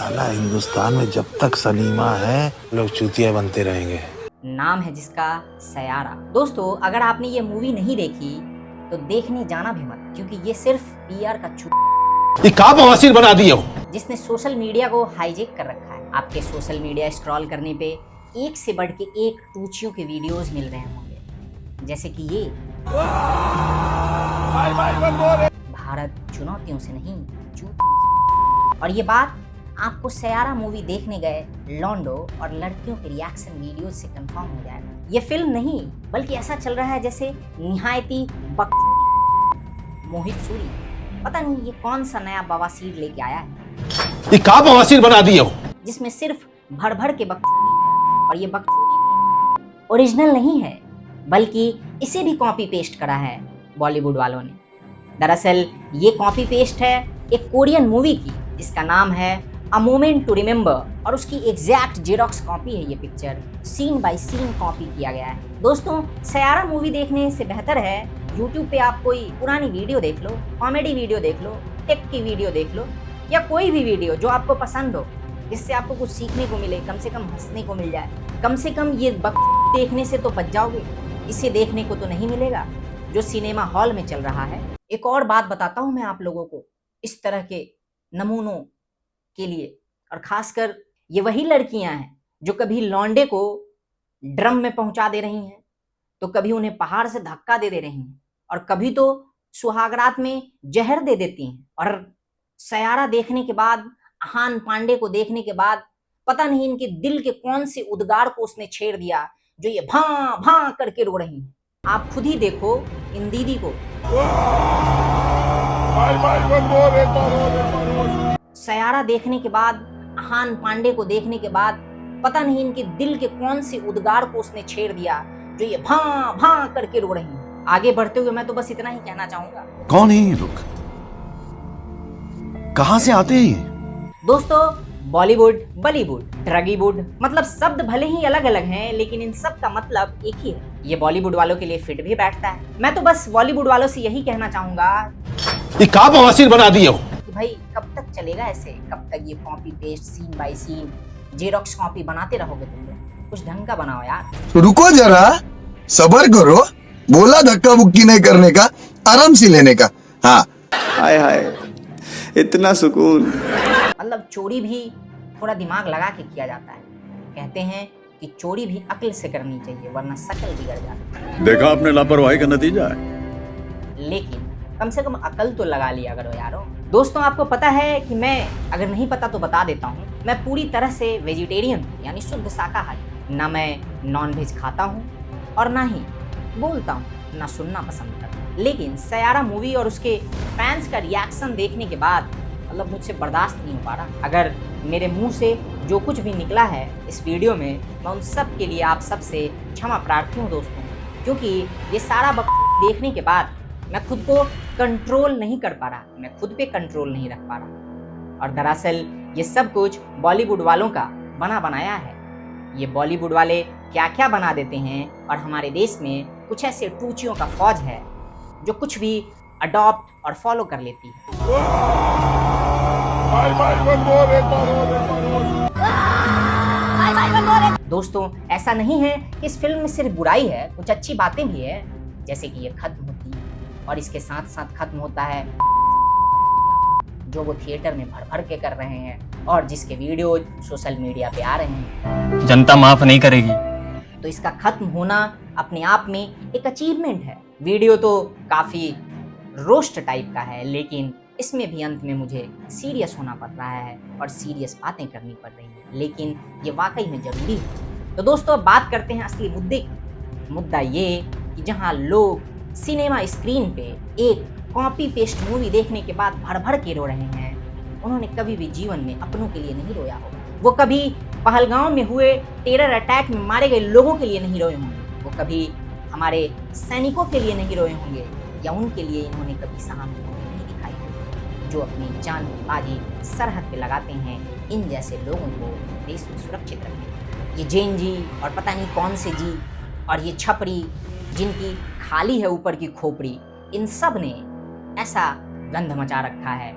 साला हिंदुस्तान में जब तक सलीमा है लोग चूतिया बनते रहेंगे। नाम है जिसका सयारा। दोस्तों अगर आपने ये मूवी नहीं देखी तो देखने जाना भी मत, क्योंकि ये सिर्फ पीआर का ये का बवासीर बना दिए हो, जिसने सोशल मीडिया को हाईजेक कर रखा है। आपके सोशल मीडिया स्क्रॉल करने पे एक से बढ़ के एक टूचियों के वीडियोस मिल रहे होंगे, जैसे कि ये भारत चुनौतियों से नहीं चूतियों से। और ये बात आपको सयारा मूवी देखने गए लॉन्डो और लड़कियों के रिएक्शन वीडियो से कंफर्म हो जाएगा। ये फिल्म नहीं बल्कि ऐसा चल रहा है जैसे निहायती बकचोदी। मोहित सूरी पता नहीं ये कौन सा नया बवासीर लेके आया है, ये का बवासीर बना दिए हो, जिसमें सिर्फ भर भर के बकचोदी। और ये बकचोदी ओरिजिनल नहीं है, बल्कि इसे भी कॉपी पेस्ट करा है बॉलीवुड वालों ने। दरअसल ये कॉपी पेस्ट है एक कोरियन मूवी की जिसका नाम है अ मोमेंट टू रिमेम्बर, और उसकी एग्जैक्ट जेरोक्स कॉपी है ये picture. Scene by scene copy किया गया है। दोस्तों सयारा मूवी देखने से बेहतर है यूट्यूब पे आप कोई पुरानी वीडियो देख लो, कॉमेडी वीडियो देख लो, टेक की वीडियो देख लो, या कोई भी वीडियो जो आपको पसंद हो, जिससे आपको कुछ सीखने को मिले, कम से कम हंसने को मिल जाए। कम से कम ये देखने से तो बच जाओगे, इसे देखने को तो नहीं मिलेगा जो सिनेमा हॉल में चल रहा है। एक और बात बताता हूँ मैं आप लोगों को इस तरह के नमूनों के लिए, और खासकर ये वही लड़कियां हैं जो कभी लौंडे को ड्रम में पहुंचा दे रही हैं, तो कभी उन्हें पहाड़ से धक्का दे रही हैं, और कभी तो सुहागरात में जहर दे देती हैं। और सयारा देखने के बाद, आहान पांडे को देखने के बाद पता नहीं इनके दिल के कौन से उद्गार को उसने छेड़ दिया जो ये भां भां करके रो रही हैं। आप खुद ही देखो इन दीदी को। सयारा देखने के बाद, आहान पांडे को देखने के बाद पता नहीं इनके दिल के कौन से उद्गार को उसने छेड़ दिया जो ये भां भां करके रो रही हैं। आगे बढ़ते हुए मैं तो बस इतना ही कहना चाहूंगा, कौन है ये लोग, कहां से आते हैं ये? दोस्तों बॉलीवुड, बॉलीवुड, ड्रगीवुड, मतलब शब्द भले ही अलग अलग हैं, लेकिन इन सब का मतलब एक ही है। ये बॉलीवुड वालों के लिए फिट भी बैठता है। मैं तो बस बॉलीवुड वालों से यही कहना चाहूंगा, ये का बवासीर बना दिए हो, कि भाई कब तक चलेगा ऐसे? कब तक ये copy paste, scene by scene, Xerox copy बनाते रहोगे तुम लोग? कुछ ढंग का बनाओ यार। तो रुको जरा, सबर करो। बोला धक्का मुक्की नहीं करने का, आराम से लेने का। हाँ हाय हाय, इतना सुकून। मतलब चोरी भी थोड़ा दिमाग लगा के किया जाता है। कहते हैं कि चोरी भी अक्ल से करनी चाहिए, वरना शकल बिगड़ जाती है। देखा आपने लापरवाही का नतीजा है। लेकिन कम से कम अकल तो लगा लिया करो यारो। दोस्तों आपको पता है कि मैं, अगर नहीं पता तो बता देता हूँ, मैं पूरी तरह से वेजिटेरियन हूँ, यानी शुद्ध शाकाहारी। ना मैं नॉन वेज खाता हूँ और ना ही बोलता हूँ, ना सुनना पसंद करता हूँ। लेकिन सयारा मूवी और उसके फैंस का रिएक्शन देखने के बाद मतलब मुझसे बर्दाश्त नहीं हो पा रहा। अगर मेरे मुंह से जो कुछ भी निकला है इस वीडियो में, मैं उन सब के लिए आप सबसे क्षमा प्रार्थी हूँ दोस्तों, क्योंकि ये सारा देखने के बाद मैं खुद को कंट्रोल नहीं कर पा रहा, मैं खुद पे कंट्रोल नहीं रख पा रहा। और दरअसल ये सब कुछ बॉलीवुड वालों का बना बनाया है। ये बॉलीवुड वाले क्या क्या बना देते हैं, और हमारे देश में कुछ ऐसे टूचियों का फौज है जो कुछ भी अडॉप्ट और फॉलो कर लेती है। दोस्तों ऐसा नहीं है कि इस फिल्म में सिर्फ बुराई है, कुछ अच्छी बातें भी है, जैसे कि ये खत्म होती है और इसके साथ साथ खत्म होता है जो वो थिएटर में भर भर के कर रहे हैं और जिसके वीडियो सोशल मीडिया पे आ रहे हैं। जनता माफ नहीं करेगी। तो इसका खत्म होना अपने आप में एक अचीवमेंट है। वीडियो तो काफी रोस्ट टाइप का है, लेकिन इसमें भी अंत में मुझे सीरियस होना पड़ रहा है और सीरियस बातें करनी पड़ रही हैं, लेकिन ये वाकई में जरूरी है। तो दोस्तों अब बात करते हैं असली मुद्दे की। मुद्दा ये कि जहां लोग सिनेमा स्क्रीन पे एक कॉपी पेस्ट मूवी देखने के बाद भर भर के रो रहे हैं, उन्होंने कभी भी जीवन में अपनों के लिए नहीं रोया होगा। वो कभी पहलगांव में हुए टेरर अटैक में मारे गए लोगों के लिए नहीं रोए होंगे, वो कभी हमारे सैनिकों के लिए नहीं रोए होंगे, या उनके लिए इन्होंने कभी सहानुभूति नहीं दिखाई होगी जो अपनी जान की बाजी सरहद पे लगाते हैं इन जैसे लोगों को देश में सुरक्षित रखने। ये जैन जी और पता नहीं कौन से जी और ये छपरी जिनकी खाली है ऊपर की खोपड़ी, इन सब ने ऐसा गंध मचा रखा है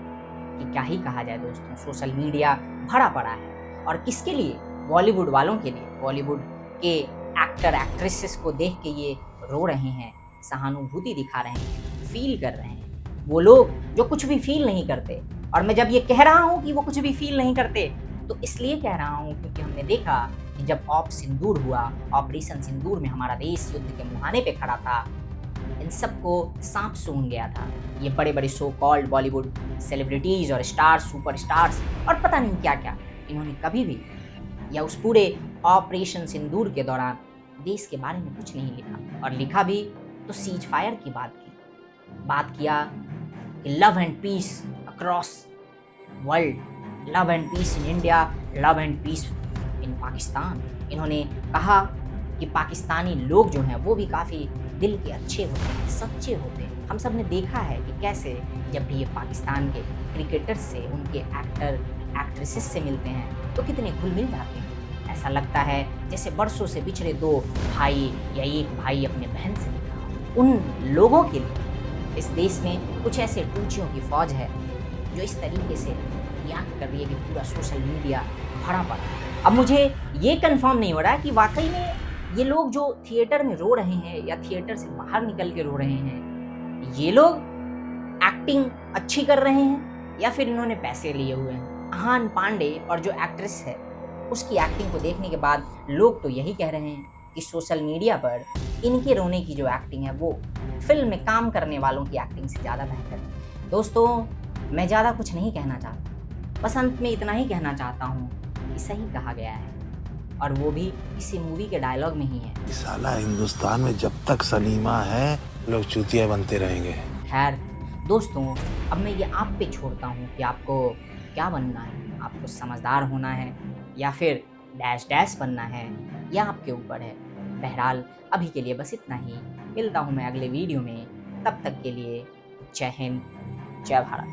कि क्या ही कहा जाए दोस्तों, सोशल मीडिया भरा पड़ा है। और किसके लिए? बॉलीवुड वालों के लिए। बॉलीवुड के एक्टर एक्ट्रेसेस को देख के ये रो रहे हैं, सहानुभूति दिखा रहे हैं, फील कर रहे हैं। वो लोग जो कुछ भी फील नहीं करते। और मैं जब ये कह रहा हूँ कि वो कुछ भी फील नहीं करते, तो इसलिए कह रहा हूँ क्योंकि हमने देखा कि जब सिंदूर हुआ, ऑपरेशन सिंदूर में हमारा देश युद्ध के मुहाने पे खड़ा था, इन सबको सांप सूंघ गया था। ये बड़े बड़े सो कॉल्ड बॉलीवुड सेलिब्रिटीज और स्टार्स, सुपरस्टार्स और पता नहीं क्या क्या, इन्होंने कभी भी या उस पूरे ऑपरेशन सिंदूर के दौरान देश के बारे में कुछ नहीं लिखा। और लिखा भी तो सीज फायर की बात किया कि love and peace across world, love and peace in India, love and peace in Pakistan. इन्होंने कहा कि पाकिस्तानी लोग जो हैं वो भी काफ़ी दिल के अच्छे होते हैं, सच्चे होते हैं। हम सब ने देखा है कि कैसे जब भी ये पाकिस्तान के क्रिकेटर्स से, उनके एक्टर एक्ट्रेसेस से मिलते हैं तो कितने घुल मिल जाते हैं। ऐसा लगता है जैसे बरसों से बिछड़े दो भाई या एक भाई अपने बहन से मिल रहा हो। उन लोगों के लिए इस देश में कुछ ऐसे टूचियों की फौज है जो इस तरीके से रिएक्ट कर रही है कि पूरा सोशल मीडिया भरा पड़ा है। अब मुझे ये कंफर्म नहीं हो रहा कि वाकई में ये लोग जो थिएटर में रो रहे हैं या थिएटर से बाहर निकल के रो रहे हैं, ये लोग एक्टिंग अच्छी कर रहे हैं या फिर इन्होंने पैसे लिए हुए हैं। आहान पांडे और जो एक्ट्रेस है उसकी एक्टिंग को देखने के बाद लोग तो यही कह रहे हैं कि सोशल मीडिया पर इनके रोने की जो एक्टिंग है वो फिल्म में काम करने वालों की एक्टिंग से ज़्यादा बेहतर है। दोस्तों, मैं ज़्यादा कुछ नहीं कहना चाहता, बस अंत में इतना ही कहना चाहता हूँ कि सही कहा गया है, और वो भी किसी मूवी के डायलॉग में ही है। साला हिंदुस्तान में जब तक सलीमा है लोग चूतिया बनते रहेंगे। खैर दोस्तों, अब मैं ये आप पे छोड़ता हूँ कि आपको क्या बनना है। आपको समझदार होना है या फिर डैश डैश बनना है, या आपके ऊपर है। बहरहाल अभी के लिए बस इतना ही। मिलता हूँ मैं अगले वीडियो में, तब तक के लिए जय हिंद, जय भारत।